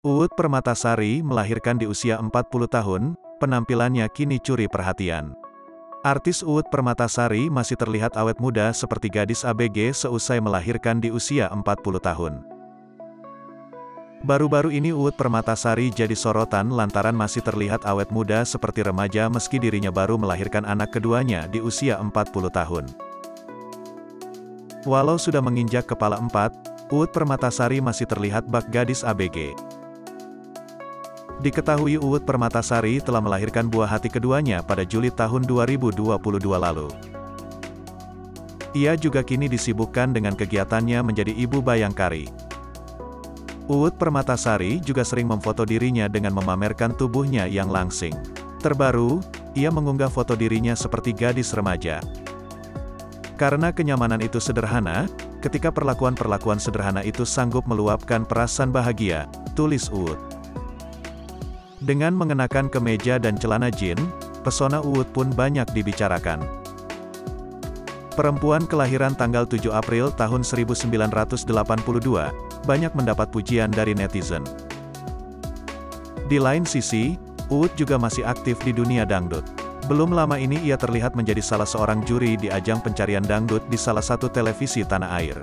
Uut Permatasari melahirkan di usia 40 tahun, penampilannya kini curi perhatian. Artis Uut Permatasari masih terlihat awet muda seperti gadis ABG seusai melahirkan di usia 40 tahun. Baru-baru ini Uut Permatasari jadi sorotan lantaran masih terlihat awet muda seperti remaja meski dirinya baru melahirkan anak keduanya di usia 40 tahun. Walau sudah menginjak kepala 4, Uut Permatasari masih terlihat bak gadis ABG. Diketahui Uut Permatasari telah melahirkan buah hati keduanya pada Juli tahun 2022 lalu. Ia juga kini disibukkan dengan kegiatannya menjadi ibu bayangkari. Uut Permatasari juga sering memfoto dirinya dengan memamerkan tubuhnya yang langsing. Terbaru, ia mengunggah foto dirinya seperti gadis remaja. Karena kenyamanan itu sederhana, ketika perlakuan-perlakuan sederhana itu sanggup meluapkan perasaan bahagia, tulis Uut. Dengan mengenakan kemeja dan celana jeans, pesona Uut pun banyak dibicarakan. Perempuan kelahiran tanggal 7 April tahun 1982, banyak mendapat pujian dari netizen. Di lain sisi, Uut juga masih aktif di dunia dangdut. Belum lama ini ia terlihat menjadi salah seorang juri di ajang pencarian dangdut di salah satu televisi tanah air.